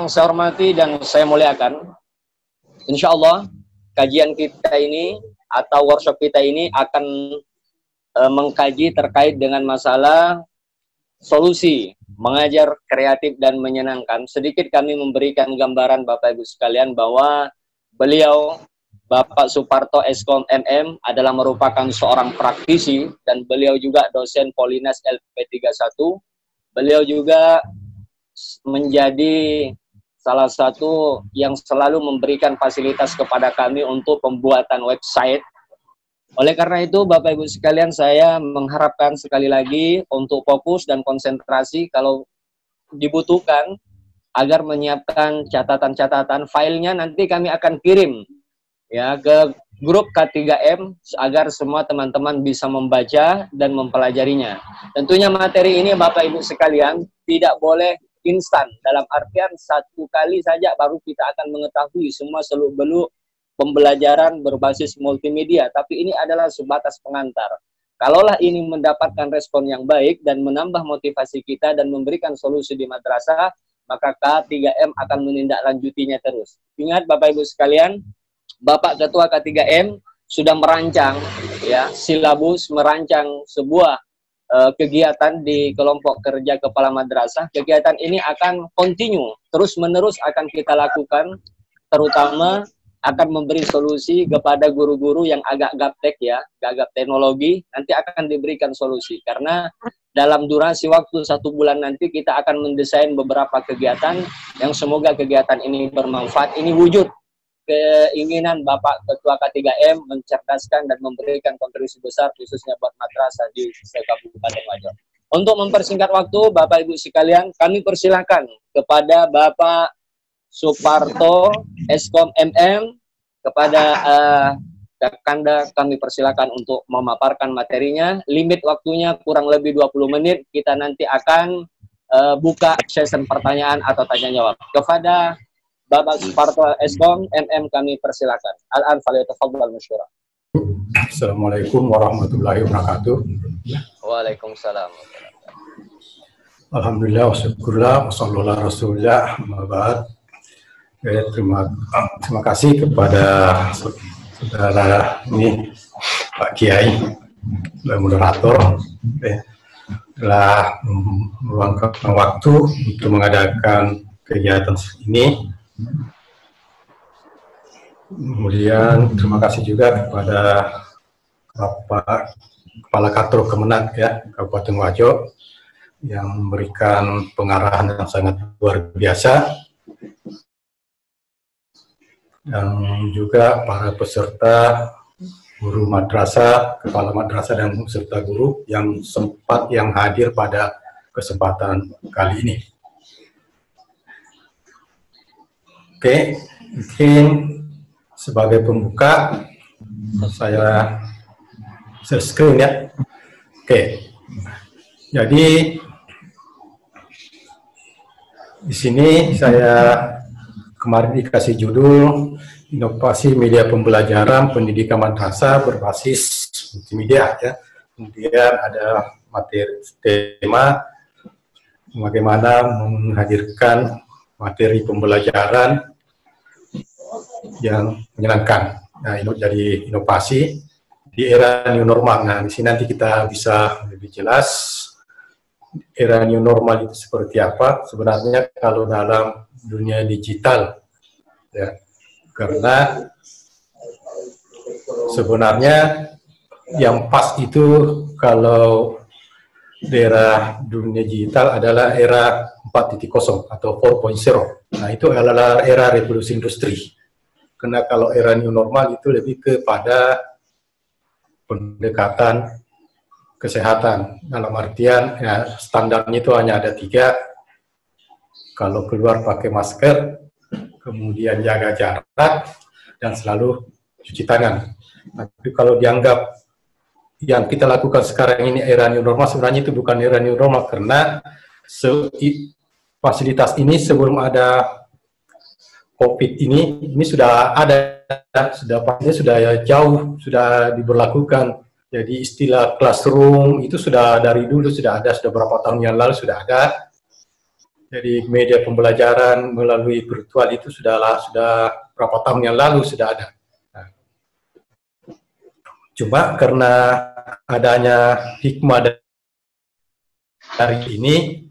yang saya hormati dan saya muliakan, insya Allah kajian kita ini atau workshop kita ini akan mengkaji terkait dengan masalah solusi mengajar kreatif dan menyenangkan. Sedikit kami memberikan gambaran Bapak Ibu sekalian bahwa beliau Bapak Suparto Eskom MM adalah merupakan seorang praktisi dan beliau juga dosen Polines LP31. Beliau juga menjadi salah satu yang selalu memberikan fasilitas kepada kami untuk pembuatan website. Oleh karena itu, Bapak Ibu sekalian, saya mengharapkan sekali lagi untuk fokus dan konsentrasi kalau dibutuhkan agar menyiapkan catatan-catatan filenya nanti kami akan kirim ya ke grup K3M agar semua teman-teman bisa membaca dan mempelajarinya. Tentunya materi ini Bapak Ibu sekalian tidak boleh instan, dalam artian satu kali saja baru kita akan mengetahui semua seluk-beluk pembelajaran berbasis multimedia, tapi ini adalah sebatas pengantar. Kalaulah ini mendapatkan respon yang baik dan menambah motivasi kita dan memberikan solusi di madrasah, maka K3M akan menindaklanjutinya terus. Ingat Bapak Ibu sekalian, Bapak Ketua K3M sudah merancang ya silabus, merancang sebuah kegiatan di kelompok kerja kepala madrasah. Kegiatan ini akan continue, terus-menerus akan kita lakukan, terutama akan memberi solusi kepada guru-guru yang agak gaptek ya, gagap teknologi, nanti akan diberikan solusi. Karena dalam durasi waktu 1 bulan nanti kita akan mendesain beberapa kegiatan yang semoga kegiatan ini bermanfaat. Ini wujud keinginan Bapak Ketua K3M mencerdaskan dan memberikan kontribusi besar khususnya buat madrasah di Kabupaten Wajo. Untuk mempersingkat waktu, Bapak Ibu sekalian, kami persilakan kepada Bapak Suparto Eskom MM, kepada Kakanda kami persilakan untuk memaparkan materinya. Limit waktunya kurang lebih 20 menit. Kita nanti akan buka sesi pertanyaan atau tanya jawab. Kepada Bapak Suparto Eskom MM kami persilakan. Al-an falyatafaddal masyura. Assalamualaikum warahmatullahi wabarakatuh. Waalaikumsalam. Alhamdulillah wasyukurullah wassallallahu rasulullah mabad. Terima kasih kepada saudara ini Pak Kiai moderator telah meluangkan waktu untuk mengadakan kegiatan ini. Kemudian terima kasih juga kepada Bapak Kepala Katro Kemenak ya Kabupaten Wajo yang memberikan pengarahan yang sangat luar biasa, dan juga para peserta guru madrasah, kepala madrasah dan peserta guru yang hadir pada kesempatan kali ini. Oke, mungkin sebagai pembuka saya share screen ya. Oke, jadi di sini saya kemarin dikasih judul inovasi media pembelajaran pendidikan madrasah berbasis multimedia ya. Kemudian ada materi tema bagaimana menghadirkan materi pembelajaran yang menyenangkan. Nah, ini jadi inovasi di era new normal. Nah, di sini nanti kita bisa lebih jelas era new normal itu seperti apa. Sebenarnya kalau dalam dunia digital, ya, karena sebenarnya yang pas itu kalau era dunia digital adalah era 4.0 atau 4.0. Nah, itu adalah era revolusi industri. Karena kalau era new normal itu lebih kepada pendekatan kesehatan. Dalam artian, ya, standarnya itu hanya ada 3. Kalau keluar pakai masker, kemudian jaga jarak, dan selalu cuci tangan. Tapi kalau dianggap yang kita lakukan sekarang ini era new normal, sebenarnya itu bukan era new normal, karena fasilitas ini sebelum ada COVID ini sudah ada, sudah jauh, sudah diberlakukan. Jadi istilah classroom itu sudah dari dulu sudah ada, sudah berapa tahun yang lalu sudah ada. Jadi media pembelajaran melalui virtual itu sudah berapa tahun yang lalu sudah ada. Nah, cuma karena adanya hikmah dari ini,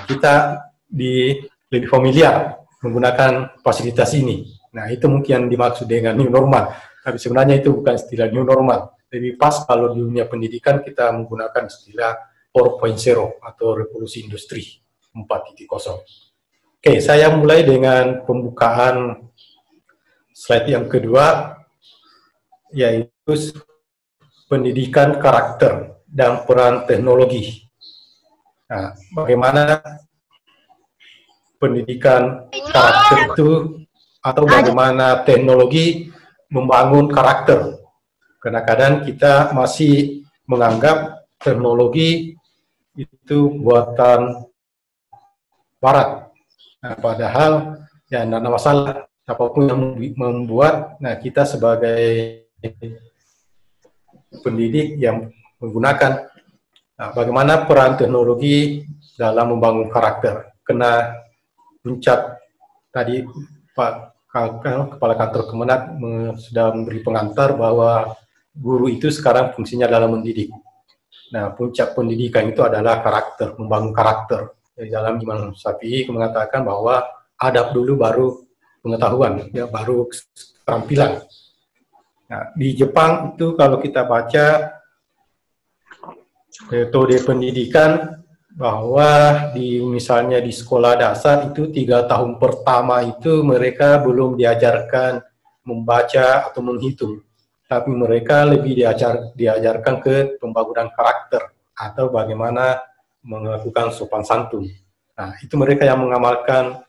kita lebih familiar menggunakan fasilitas ini. Nah, itu mungkin yang dimaksud dengan new normal. Tapi sebenarnya itu bukan istilah new normal. Lebih pas kalau di dunia pendidikan kita menggunakan istilah 4.0 atau revolusi industri 4.0. Oke, saya mulai dengan pembukaan slide yang kedua, yaitu pendidikan karakter dan peran teknologi. Nah, bagaimana pendidikan karakter itu atau bagaimana teknologi membangun karakter. Kadang-kadang kita masih menganggap teknologi itu buatan barat. Nah, padahal ya tidak ada masalah apapun yang membuat. Nah, kita sebagai pendidik yang menggunakan bagaimana peran teknologi dalam membangun karakter. Kena puncak tadi Pak Kepala Kantor Kemenak sudah memberi pengantar bahwa guru itu sekarang fungsinya dalam mendidik. Nah, puncak pendidikan itu adalah karakter, membangun karakter. Di dalam Imam Syafi'i mengatakan bahwa adab dulu baru pengetahuan, ya, baru keterampilan. Nah, di Jepang itu kalau kita baca metode pendidikan, bahwa misalnya di sekolah dasar itu 3 tahun pertama itu mereka belum diajarkan membaca atau menghitung, tapi mereka lebih diajarkan ke pembangunan karakter atau bagaimana melakukan sopan santun. Nah, itu mereka yang mengamalkan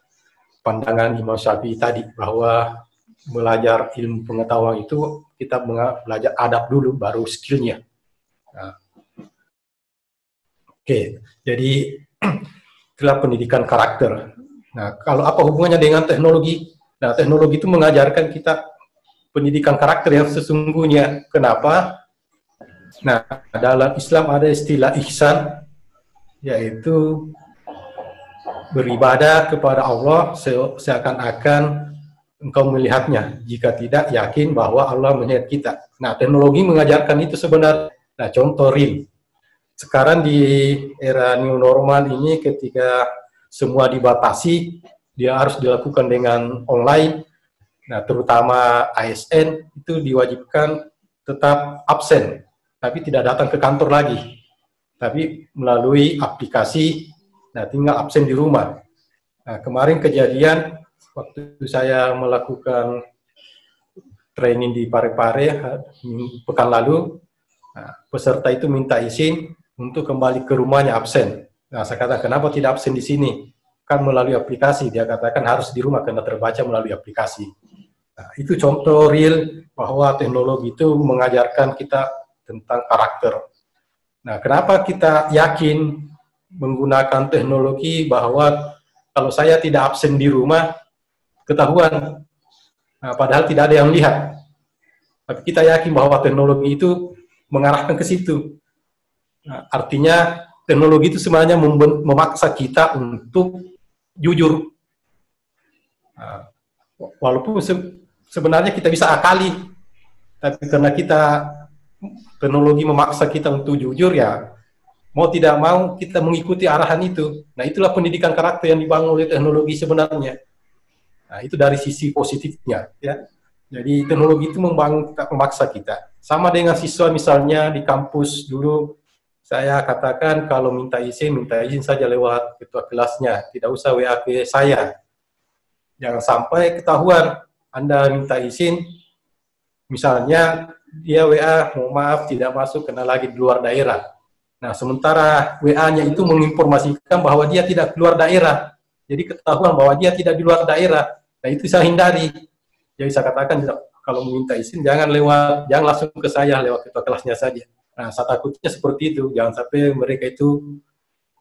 pandangan Imam Syafi'i tadi, bahwa belajar ilmu pengetahuan itu kita belajar adab dulu, baru skillnya. Nah, oke, jadi itulah pendidikan karakter. Nah, kalau apa hubungannya dengan teknologi? Nah, teknologi itu mengajarkan kita pendidikan karakter yang sesungguhnya. Kenapa? Nah, dalam Islam ada istilah ihsan, yaitu beribadah kepada Allah seakan-akan engkau melihatnya. Jika tidak, yakin bahwa Allah melihat kita. Nah, teknologi mengajarkan itu sebenarnya. Nah, contoh real. Sekarang di era new normal ini, ketika semua dibatasi, dia harus dilakukan dengan online. Nah, terutama ASN itu diwajibkan tetap absen, tapi tidak datang ke kantor lagi, tapi melalui aplikasi. Nah, tinggal absen di rumah. Nah, kemarin kejadian waktu saya melakukan training di Parepare pekan lalu, peserta itu minta izin untuk kembali ke rumahnya absen. Nah, saya katakan, kenapa tidak absen di sini? Kan melalui aplikasi. Dia katakan harus di rumah karena terbaca melalui aplikasi. Nah, itu contoh real bahwa teknologi itu mengajarkan kita tentang karakter. Nah, kenapa kita yakin menggunakan teknologi bahwa kalau saya tidak absen di rumah, ketahuan. Nah, padahal tidak ada yang lihat. Tapi kita yakin bahwa teknologi itu mengarahkan ke situ. Nah, artinya teknologi itu sebenarnya memaksa kita untuk jujur. Nah, walaupun sebenarnya kita bisa akali, tapi karena teknologi memaksa kita untuk jujur, ya mau tidak mau kita mengikuti arahan itu. Nah, itulah pendidikan karakter yang dibangun oleh teknologi sebenarnya. Nah, itu dari sisi positifnya, ya. Jadi teknologi itu memaksa kita. Sama dengan siswa misalnya di kampus dulu, saya katakan kalau minta izin saja lewat ketua kelasnya, tidak usah WA ke saya. Jangan sampai ketahuan Anda minta izin, misalnya dia WA, mohon maaf tidak masuk karena lagi di luar daerah. Nah, sementara WA-nya itu menginformasikan bahwa dia tidak keluar daerah. Jadi ketahuan bahwa dia tidak di luar daerah. Nah, itu saya hindari. Jadi saya katakan, kalau meminta izin jangan langsung ke saya lewat ketua kelasnya saja. Nah, saya takutnya seperti itu. Jangan sampai mereka itu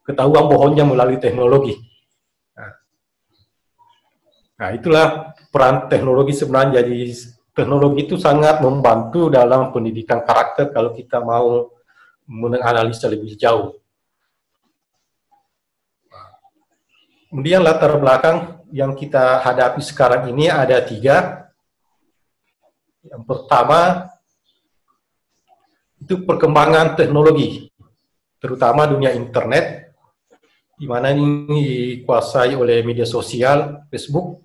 ketahuan bohongnya melalui teknologi. Nah, itulah peran teknologi sebenarnya. Jadi teknologi itu sangat membantu dalam pendidikan karakter kalau kita mau menganalisa lebih jauh. Kemudian latar belakang yang kita hadapi sekarang ini ada 3. Yang pertama, itu perkembangan teknologi, terutama dunia internet, di mana ini dikuasai oleh media sosial, Facebook.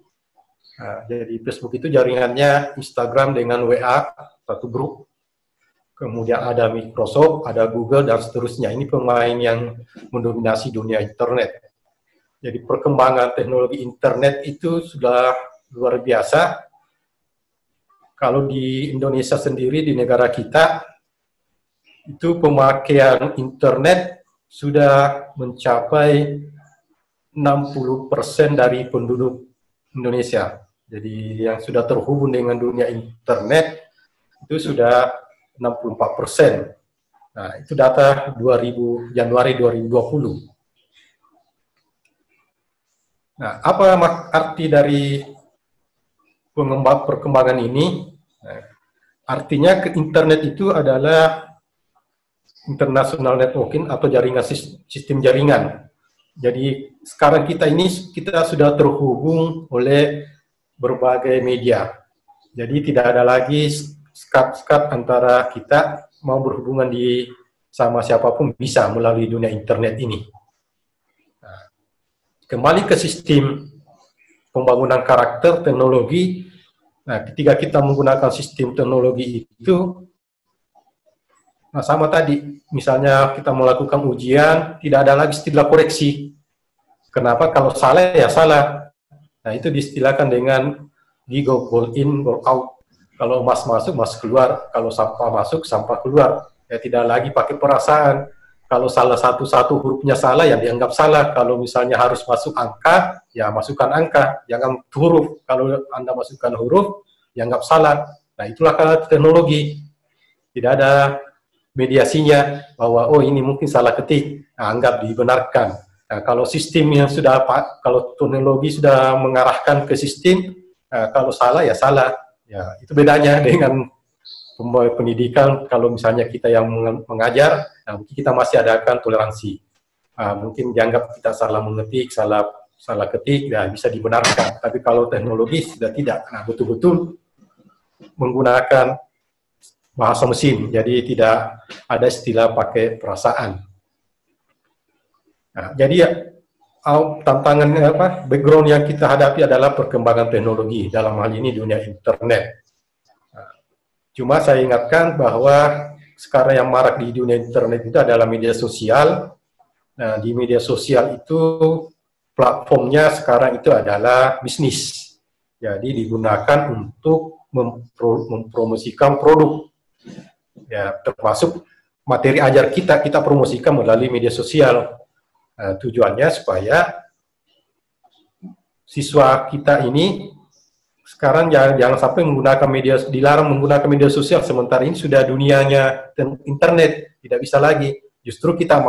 Nah, jadi Facebook itu jaringannya Instagram dengan WA, satu grup. Kemudian ada Microsoft, ada Google, dan seterusnya. Ini pemain yang mendominasi dunia internet. Jadi perkembangan teknologi internet itu sudah luar biasa. Kalau di Indonesia sendiri, di negara kita, itu pemakaian internet sudah mencapai 60% dari penduduk Indonesia. Jadi yang sudah terhubung dengan dunia internet itu sudah 64%. Nah, itu data Januari 2020. Nah, apa arti dari perkembangan ini? Nah, artinya ke internet itu adalah international networking atau jaringan sistem jaringan. Jadi sekarang kita sudah terhubung oleh berbagai media. Jadi tidak ada lagi sekat antara kita mau berhubungan sama siapapun bisa melalui dunia internet ini. Nah, kembali ke sistem pembangunan karakter teknologi. Nah, ketika kita menggunakan sistem teknologi itu, nah sama tadi, misalnya kita melakukan ujian, tidak ada lagi istilah koreksi. Kenapa? Kalau salah ya salah. Nah, itu diistilahkan dengan goal in, goal out. Kalau emas masuk, emas keluar. Kalau sampah masuk, sampah keluar. Ya tidak lagi pakai perasaan. Kalau salah satu hurufnya salah, ya dianggap salah. Kalau misalnya harus masuk angka, ya masukkan angka. Jangan huruf. Kalau Anda masukkan huruf, dianggap salah. Nah, itulah karena teknologi. Tidak ada mediasinya bahwa, oh ini mungkin salah ketik. Nah, anggap dibenarkan. Nah, kalau sistem yang kalau teknologi sudah mengarahkan ke sistem, kalau salah ya salah. Ya, itu bedanya dengan pendidikan. Kalau misalnya kita yang mengajar, nah mungkin kita masih adakan toleransi. Mungkin dianggap kita salah mengetik, salah ketik, ya bisa dibenarkan. Tapi kalau teknologi sudah tidak. Nah, betul-betul menggunakan bahasa mesin, jadi tidak ada istilah pakai perasaan. Nah, jadi tantangan background yang kita hadapi adalah perkembangan teknologi, dalam hal ini dunia internet. Nah, cuma saya ingatkan bahwa sekarang yang marak di dunia internet itu adalah media sosial. Nah, di media sosial itu platformnya sekarang itu adalah bisnis. Jadi digunakan untuk mempromosikan produk. Ya, termasuk materi ajar kita promosikan melalui media sosial. Tujuannya supaya siswa kita ini sekarang jangan sampai dilarang menggunakan media sosial, sementara ini sudah dunianya internet, tidak bisa lagi. Justru kita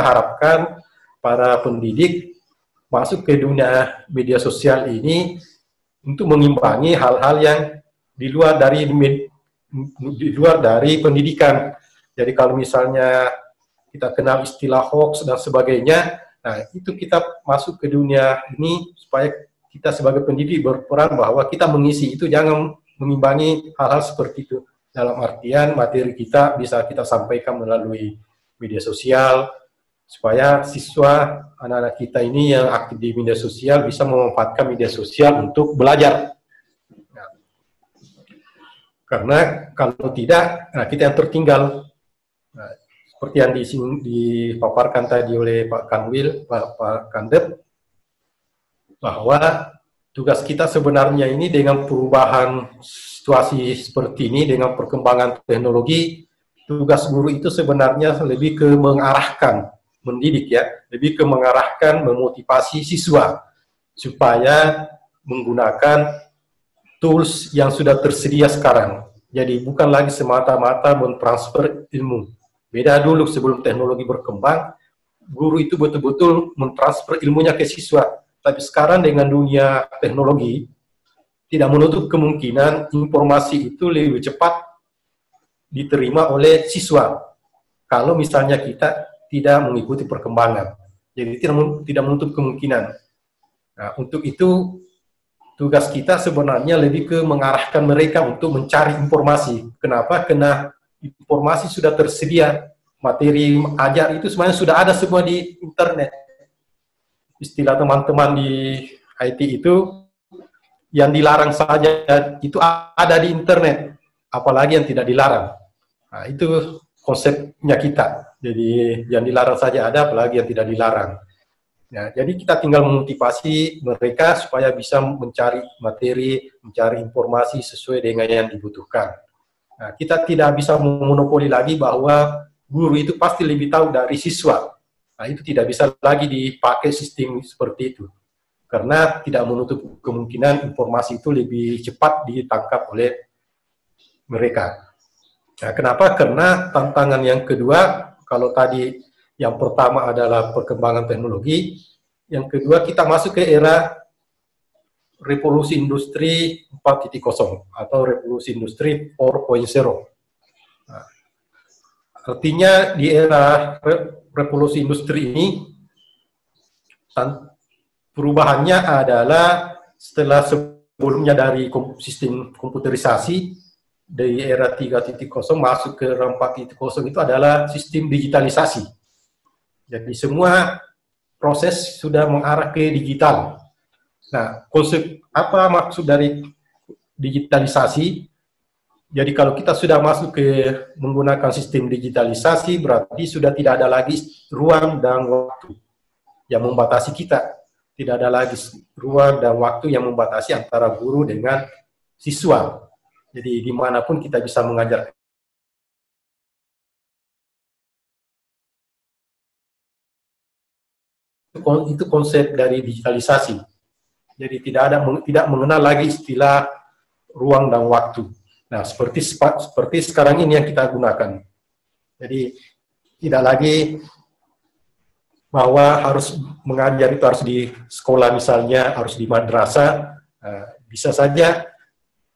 harapkan para pendidik masuk ke dunia media sosial ini untuk mengimbangi hal-hal yang di luar dari pendidikan. Jadi kalau misalnya kita kenal istilah hoax dan sebagainya, nah itu kita masuk ke dunia ini supaya kita sebagai pendidik berperan bahwa kita mengisi itu, jangan mengimbangi hal-hal seperti itu. Dalam artian materi kita bisa kita sampaikan melalui media sosial, supaya siswa, anak-anak kita ini yang aktif di media sosial bisa memanfaatkan media sosial untuk belajar. Nah, karena kalau tidak, nah kita yang tertinggal. Nah, seperti yang dipaparkan tadi oleh Pak Kanwil, Pak Kandep, bahwa tugas kita sebenarnya ini dengan perubahan situasi seperti ini, dengan perkembangan teknologi, tugas guru itu sebenarnya lebih ke mengarahkan, mendidik ya, lebih ke mengarahkan, memotivasi siswa supaya menggunakan tools yang sudah tersedia sekarang. Jadi bukan lagi semata-mata mentransfer ilmu. Beda dulu sebelum teknologi berkembang, guru itu betul-betul mentransfer ilmunya ke siswa. Tapi sekarang dengan dunia teknologi, tidak menutup kemungkinan informasi itu lebih cepat diterima oleh siswa. Kalau misalnya kita tidak mengikuti perkembangan. Jadi tidak menutup kemungkinan. Nah, untuk itu tugas kita sebenarnya lebih ke mengarahkan mereka untuk mencari informasi. Kenapa? Karena informasi sudah tersedia, materi ajar itu sebenarnya sudah ada semua di internet. Istilah teman-teman di IT itu, yang dilarang saja itu ada di internet, apalagi yang tidak dilarang. Nah, itu konsepnya kita. Jadi yang dilarang saja ada, apalagi yang tidak dilarang. Ya, jadi kita tinggal memotivasi mereka supaya bisa mencari materi, mencari informasi sesuai dengan yang dibutuhkan. Nah, kita tidak bisa memonopoli lagi bahwa guru itu pasti lebih tahu dari siswa. Nah, itu tidak bisa lagi dipakai sistem seperti itu. Karena tidak menutup kemungkinan informasi itu lebih cepat ditangkap oleh mereka. Nah, kenapa? Karena tantangan yang kedua, kalau tadi yang pertama adalah perkembangan teknologi, yang kedua kita masuk ke era revolusi industri 4.0 atau revolusi industri 4.0. Nah, artinya di era revolusi industri ini, perubahannya adalah setelah sebelumnya dari sistem komputerisasi, dari era 3.0 masuk ke era 4.0 itu adalah sistem digitalisasi. Jadi semua proses sudah mengarah ke digital. Nah, konsep apa maksud dari digitalisasi? Jadi kalau kita sudah masuk ke menggunakan sistem digitalisasi, berarti sudah tidak ada lagi ruang dan waktu yang membatasi kita. Tidak ada lagi ruang dan waktu yang membatasi antara guru dengan siswa. Jadi dimanapun kita bisa mengajar. Itu konsep dari digitalisasi. Jadi tidak mengenal lagi istilah ruang dan waktu. Nah, seperti sekarang ini yang kita gunakan. Jadi tidak lagi bahwa harus mengajar itu harus di sekolah misalnya, harus di madrasah. Bisa saja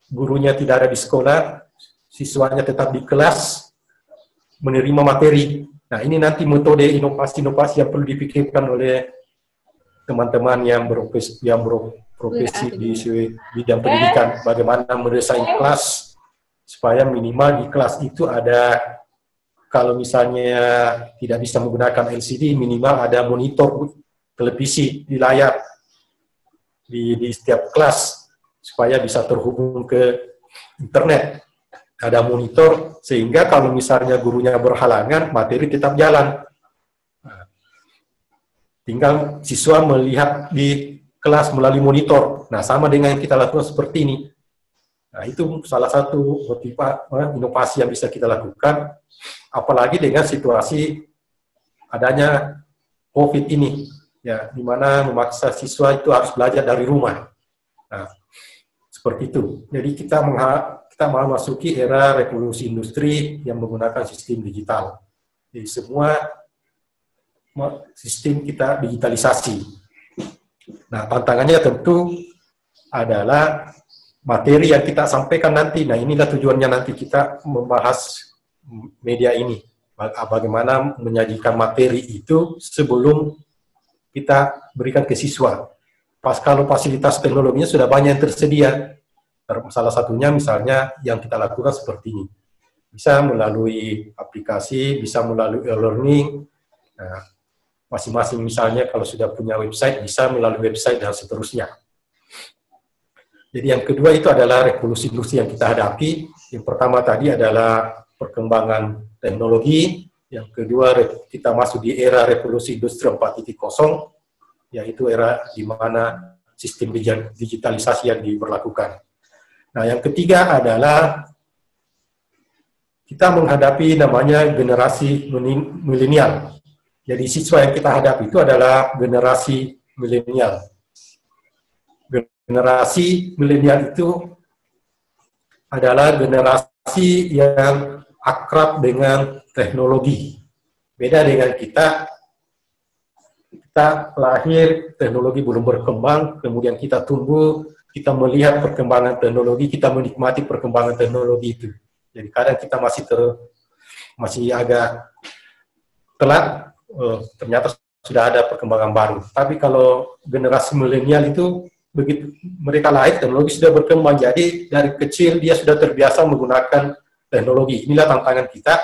gurunya tidak ada di sekolah, siswanya tetap di kelas, menerima materi. Nah, ini nanti metode inovasi-inovasi yang perlu dipikirkan oleh teman-teman yang berprofesi di bidang pendidikan. Bagaimana mendesain kelas, supaya minimal di kelas itu ada, kalau misalnya tidak bisa menggunakan LCD, minimal ada monitor televisi di layar di setiap kelas, supaya bisa terhubung ke internet. Ada monitor, sehingga kalau misalnya gurunya berhalangan, materi tetap jalan. Tinggal siswa melihat di kelas melalui monitor. Nah, sama dengan yang kita lakukan seperti ini. Nah, itu salah satu inovasi yang bisa kita lakukan, apalagi dengan situasi adanya COVID ini, ya, di mana memaksa siswa itu harus belajar dari rumah. Nah, seperti itu. Jadi kita memasuki era revolusi industri yang menggunakan sistem digital. Jadi semua sistem kita digitalisasi. Nah, tantangannya tentu adalah materi yang kita sampaikan nanti. Nah, inilah tujuannya nanti kita membahas media ini. Bagaimana menyajikan materi itu sebelum kita berikan ke siswa. Kalau fasilitas teknologinya sudah banyak yang tersedia. Salah satunya misalnya yang kita lakukan seperti ini. Bisa melalui aplikasi, bisa melalui e-learning. Nah, masing-masing misalnya kalau sudah punya website, bisa melalui website dan seterusnya. Jadi yang kedua itu adalah revolusi industri yang kita hadapi. Yang pertama tadi adalah perkembangan teknologi. Yang kedua kita masuk di era revolusi industri 4.0, yaitu era di mana sistem digitalisasi yang diberlakukan. Nah, yang ketiga adalah kita menghadapi namanya generasi milenial. Jadi siswa yang kita hadapi itu adalah generasi milenial. Generasi milenial itu adalah generasi yang akrab dengan teknologi. Beda dengan kita lahir, teknologi belum berkembang, kemudian kita tumbuh, kita melihat perkembangan teknologi, kita menikmati perkembangan teknologi itu. Jadi kadang kita masih agak telat, ternyata sudah ada perkembangan baru. Tapi kalau generasi milenial itu begitu mereka lahir teknologi sudah berkembang, jadi dari kecil dia sudah terbiasa menggunakan teknologi. Inilah tantangan kita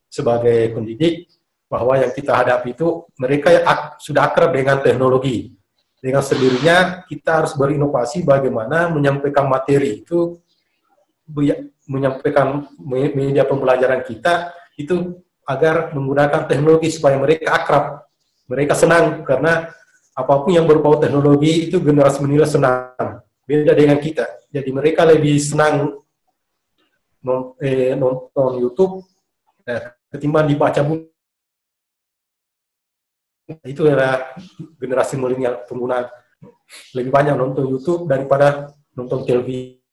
sebagai pendidik, bahwa yang kita hadapi itu mereka sudah akrab dengan teknologi. Dengan sendirinya kita harus berinovasi bagaimana menyampaikan materi itu, menyampaikan media pembelajaran kita itu agar menggunakan teknologi supaya mereka akrab, mereka senang, karena apapun yang berbau teknologi itu generasi milenial senang. Beda dengan kita. Jadi mereka lebih senang nonton YouTube ketimbang dibaca buku. Itu adalah generasi milenial, pengguna lebih banyak nonton YouTube daripada nonton televisi.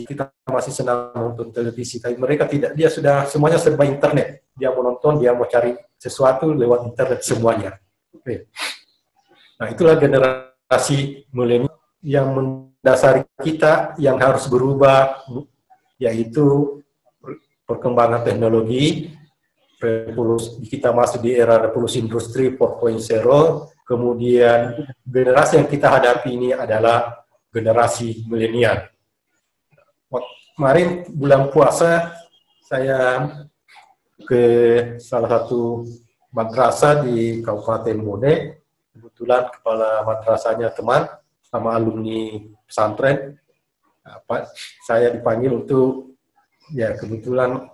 Kita masih senang nonton televisi, tapi mereka tidak. Dia sudah semuanya serba internet. Dia mau nonton, dia mau cari sesuatu lewat internet semuanya. Oke. Nah, itulah generasi milenial yang mendasari kita yang harus berubah, yaitu perkembangan teknologi. Kita masuk di era revolusi industri 4.0, kemudian generasi yang kita hadapi ini adalah generasi milenial. Kemarin bulan puasa saya ke salah satu madrasah di Kabupaten Bone. Kebetulan kepala madrasahnya teman sama alumni pesantren. Saya dipanggil untuk kebetulan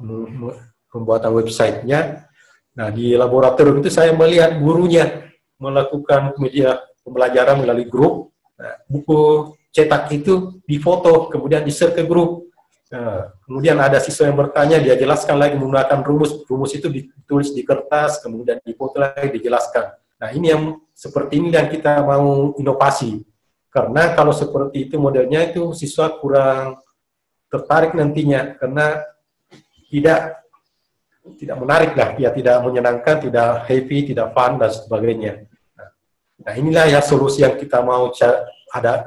pembuatan websitenya. Nah, di laboratorium itu saya melihat gurunya melakukan media pembelajaran melalui grup. Nah, buku cetak itu difoto, kemudian di-share ke grup. Nah, kemudian ada siswa yang bertanya, dia jelaskan lagi menggunakan rumus. Rumus itu ditulis di kertas, kemudian difoto lagi, dijelaskan. Nah, ini yang seperti ini yang kita mau inovasi. Karena kalau seperti itu modelnya itu siswa kurang tertarik nantinya, karena tidak menarik lah, ya tidak menyenangkan, tidak happy, tidak fun, dan sebagainya. Nah, inilah ya solusi yang kita mau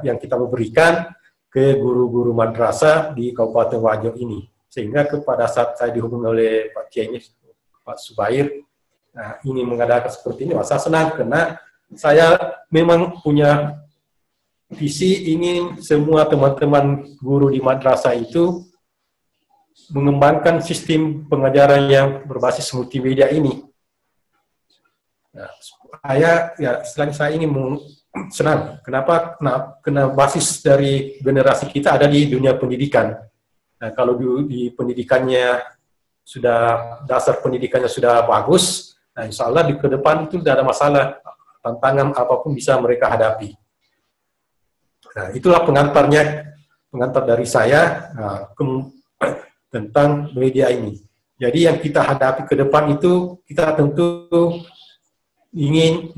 yang kita mau berikan ke guru-guru madrasah di Kabupaten Wajo ini. Sehingga pada saat saya dihubungi oleh Pak Kiai, Pak Subair, nah ini mengadakan seperti ini, saya senang karena saya memang punya visi ingin semua teman-teman guru di madrasah itu mengembangkan sistem pengajaran yang berbasis multimedia ini. Nah, selain saya ini senang. Kenapa? Karena basis dari generasi kita ada di dunia pendidikan. Nah, kalau di pendidikannya dasar pendidikannya sudah bagus, nah insya Allah di ke depan itu tidak ada masalah, tantangan apapun bisa mereka hadapi. Nah, itulah pengantar dari saya tentang media ini. Jadi yang kita hadapi ke depan itu, kita tentu ingin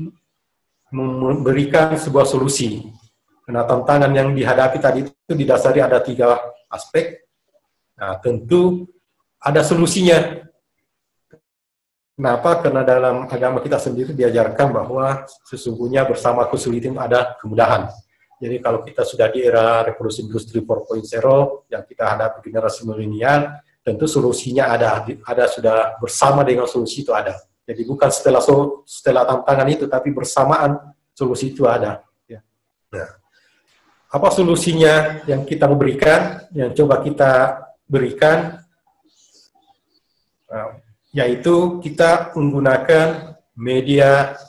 memberikan sebuah solusi. Karena tantangan yang dihadapi tadi itu didasari ada 3 aspek. Nah, tentu ada solusinya. Kenapa? Karena dalam agama kita sendiri diajarkan bahwa sesungguhnya bersama kesulitan ada kemudahan. Jadi kalau kita sudah di era revolusi industri 4.0 yang kita hadapi generasi milenial, tentu solusinya ada sudah bersama dengan solusi itu ada. Jadi bukan setelah tantangan itu, tapi bersamaan solusi itu ada. Ya. Nah, apa solusinya yang kita berikan, yang coba kita berikan, yaitu kita menggunakan media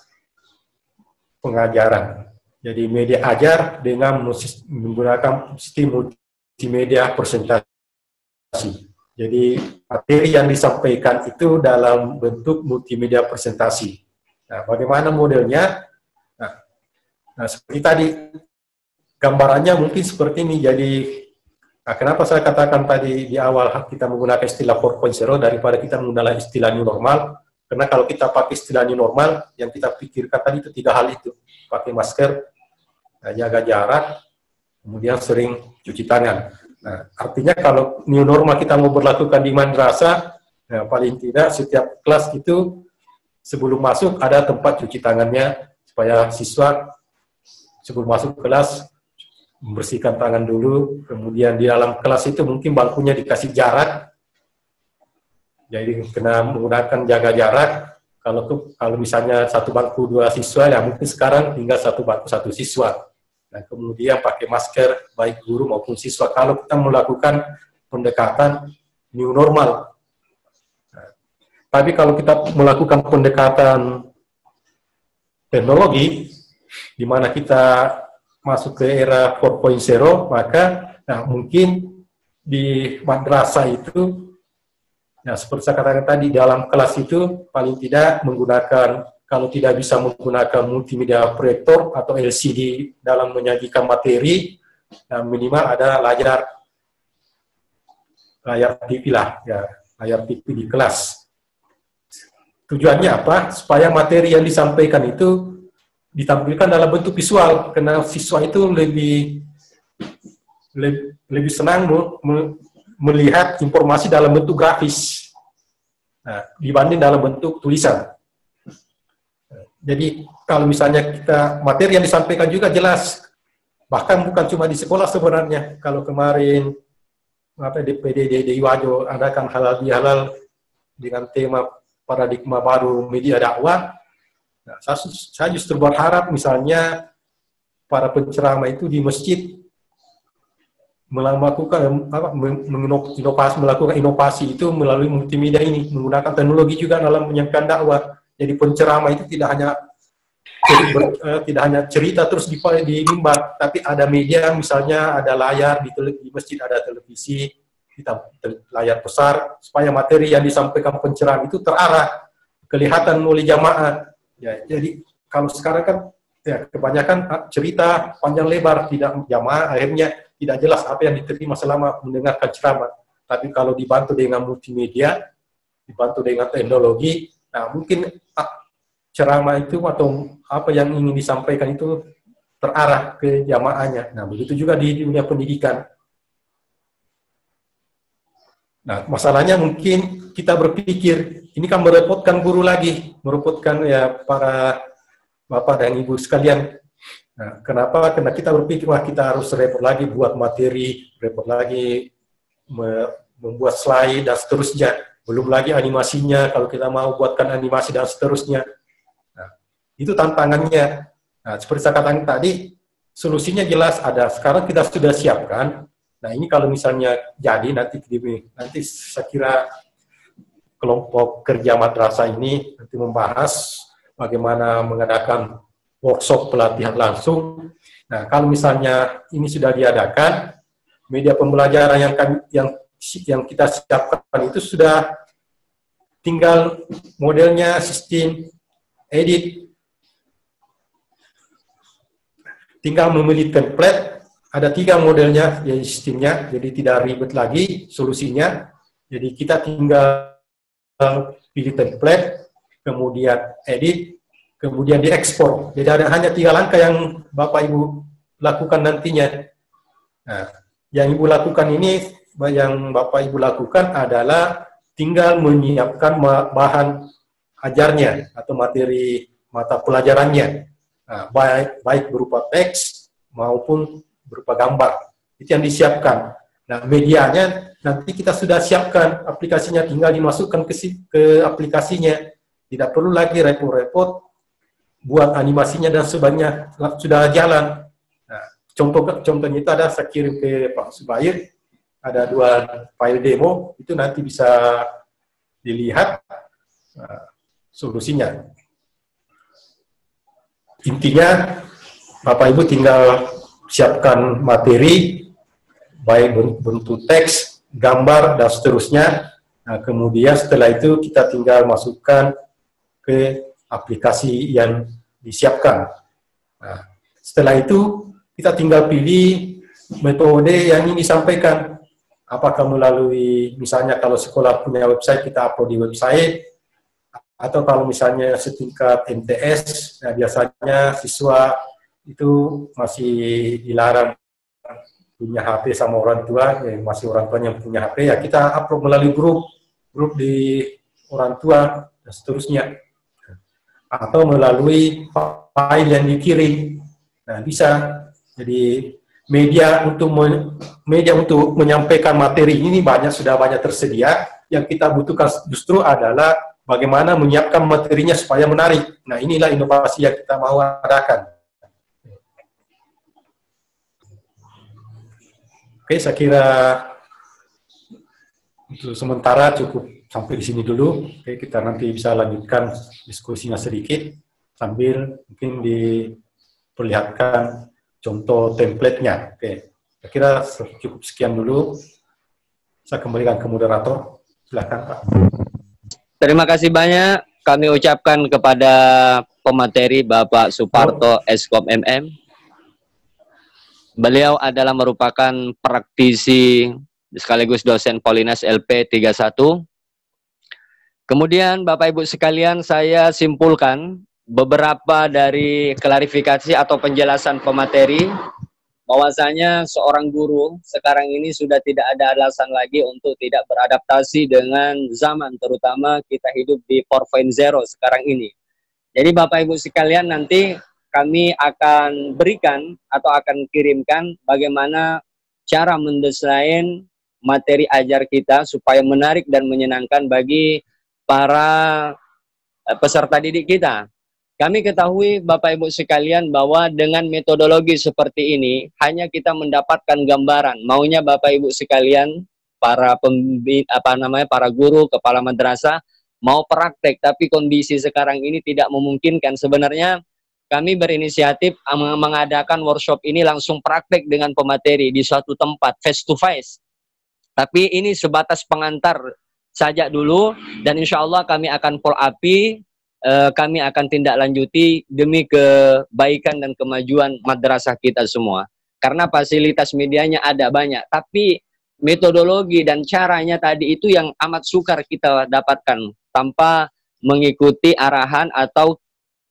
pengajaran. Jadi media ajar dengan menggunakan sistem multimedia presentasi. Jadi materi yang disampaikan itu dalam bentuk multimedia presentasi. Nah, bagaimana modelnya? Nah, seperti tadi, gambarannya mungkin seperti ini. Jadi, kenapa saya katakan tadi di awal kita menggunakan istilah 4.0 daripada kita menggunakan istilah new normal? Karena kalau kita pakai istilah new normal, yang kita pikirkan tadi itu 3 hal itu. Pakai masker, jaga jarak, kemudian sering cuci tangan. Nah, artinya kalau new normal kita mau berlakukan di madrasah, paling tidak setiap kelas itu sebelum masuk ada tempat cuci tangannya, supaya siswa sebelum masuk kelas membersihkan tangan dulu, kemudian di dalam kelas itu mungkin bangkunya dikasih jarak, jadi kena menggunakan jaga jarak, Kalau misalnya satu bangku 2 siswa, ya mungkin sekarang tinggal satu bangku 1 siswa. Nah, kemudian pakai masker baik guru maupun siswa. Kalau kita melakukan pendekatan new normal. Nah, tapi kalau kita melakukan pendekatan teknologi, di mana kita masuk ke era 4.0, maka mungkin di madrasah itu, nah, seperti saya katakan tadi, dalam kelas itu paling tidak menggunakan, kalau tidak bisa menggunakan multimedia proyektor atau LCD dalam menyajikan materi, nah, minimal ada layar TV lah, ya, layar TV di kelas. Tujuannya apa? Supaya materi yang disampaikan itu ditampilkan dalam bentuk visual, karena siswa itu lebih senang melihat informasi dalam bentuk grafis, nah, dibanding dalam bentuk tulisan. Jadi kalau misalnya kita materi yang disampaikan juga jelas, bahkan bukan cuma di sekolah sebenarnya. Kalau kemarin DPD di Wajo adakan halal bihalal dengan tema paradigma baru media dakwah, nah, saya justru berharap misalnya para penceramah itu di masjid melakukan inovasi itu melalui multimedia ini, menggunakan teknologi juga dalam menyampaikan dakwah. Jadi penceramah itu tidak hanya cerita terus di mimbar, tapi ada media, misalnya ada layar di masjid, ada televisi, layar besar, supaya materi yang disampaikan penceramah itu terarah, kelihatan oleh jamaah. Ya, jadi kalau sekarang kan ya kebanyakan cerita panjang lebar, tidak jamaah akhirnya tidak jelas apa yang diterima selama mendengarkan ceramah. Tapi kalau dibantu dengan multimedia, dibantu dengan teknologi, nah mungkin ceramah itu atau apa yang ingin disampaikan itu terarah ke jamaahnya. Nah, begitu juga di dunia pendidikan. Nah, masalahnya mungkin kita berpikir, ini kan merepotkan guru lagi, merepotkan ya para bapak dan ibu sekalian. Nah, kenapa? Karena kita berpikir, wah kita harus repot lagi buat materi, repot lagi membuat slide dan seterusnya. Belum lagi animasinya, kalau kita mau buatkan animasi dan seterusnya. Nah, itu tantangannya. Nah, seperti saya katakan tadi, solusinya jelas ada. Sekarang kita sudah siapkan. Nah, ini kalau misalnya jadi nanti saya kira kelompok kerja madrasah ini nanti membahas bagaimana mengadakan workshop pelatihan langsung. Nah, kalau misalnya ini sudah diadakan, media pembelajaran yang kita siapkan itu sudah tinggal modelnya sistem edit, tinggal memilih template. Ada 3 modelnya jadi sistemnya, jadi tidak ribet lagi solusinya. Jadi kita tinggal pilih template, kemudian edit, kemudian diekspor. Jadi ada hanya 3 langkah yang Bapak Ibu lakukan nantinya. Nah, yang Ibu lakukan ini, yang Bapak Ibu lakukan adalah tinggal menyiapkan bahan ajarnya atau materi mata pelajarannya. Nah, baik berupa teks maupun berupa gambar. Itu yang disiapkan. Nah, medianya nanti kita sudah siapkan, aplikasinya tinggal dimasukkan ke aplikasinya. Tidak perlu lagi repot-repot buat animasinya dan sebagainya, sudah jalan. Nah, contohnya itu ada, saya kirim ke Pak Subair, ada 2 file demo, itu nanti bisa dilihat solusinya. Intinya, Bapak Ibu tinggal siapkan materi, baik bentuk teks, gambar, dan seterusnya. Nah, kemudian setelah itu kita tinggal masukkan ke aplikasi yang disiapkan. Nah, setelah itu kita tinggal pilih metode yang ingin disampaikan. Apakah melalui, misalnya kalau sekolah punya website, kita upload di website, atau kalau misalnya setingkat MTS, nah biasanya siswa itu masih dilarang punya HP sama orang tua, ya masih orang tua yang punya HP, ya kita upload melalui grup di orang tua, dan seterusnya. Atau melalui file yang dikirim. Nah, bisa. Jadi media untuk menyampaikan materi ini sudah banyak tersedia. Yang kita butuhkan justru adalah bagaimana menyiapkan materinya supaya menarik. Nah, inilah inovasi yang kita mau adakan. Oke, saya kira untuk sementara cukup sampai di sini dulu. Oke, kita nanti bisa lanjutkan diskusinya sedikit sambil mungkin diperlihatkan contoh template-nya. Oke, saya kira cukup sekian dulu. Saya kembalikan ke moderator. Silakan, Pak. Terima kasih banyak kami ucapkan kepada pemateri Bapak Suparto Eskom MM. Beliau adalah merupakan praktisi sekaligus dosen Polines LP 31. Kemudian Bapak Ibu sekalian, saya simpulkan beberapa dari klarifikasi atau penjelasan pemateri bahwasanya seorang guru sekarang ini sudah tidak ada alasan lagi untuk tidak beradaptasi dengan zaman, terutama kita hidup di 4.0 sekarang ini. Jadi Bapak Ibu sekalian, nanti kami akan berikan atau akan kirimkan bagaimana cara mendesain materi ajar kita supaya menarik dan menyenangkan bagi para peserta didik kita. Kami ketahui Bapak Ibu sekalian bahwa dengan metodologi seperti ini hanya kita mendapatkan gambaran. Maunya Bapak Ibu sekalian, para para guru, kepala madrasah mau praktek, tapi kondisi sekarang ini tidak memungkinkan. Sebenarnya kami berinisiatif mengadakan workshop ini langsung praktek dengan pemateri di suatu tempat face to face. Tapi ini sebatas pengantar saja dulu, dan insya Allah kami akan follow up, kami akan tindak lanjuti demi kebaikan dan kemajuan madrasah kita semua. Karena fasilitas medianya ada banyak, tapi metodologi dan caranya tadi itu yang amat sukar kita dapatkan tanpa mengikuti arahan, atau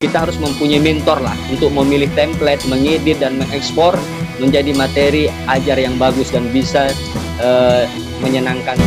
kita harus mempunyai mentor lah untuk memilih template, mengedit dan mengekspor menjadi materi ajar yang bagus dan bisa menyenangkan.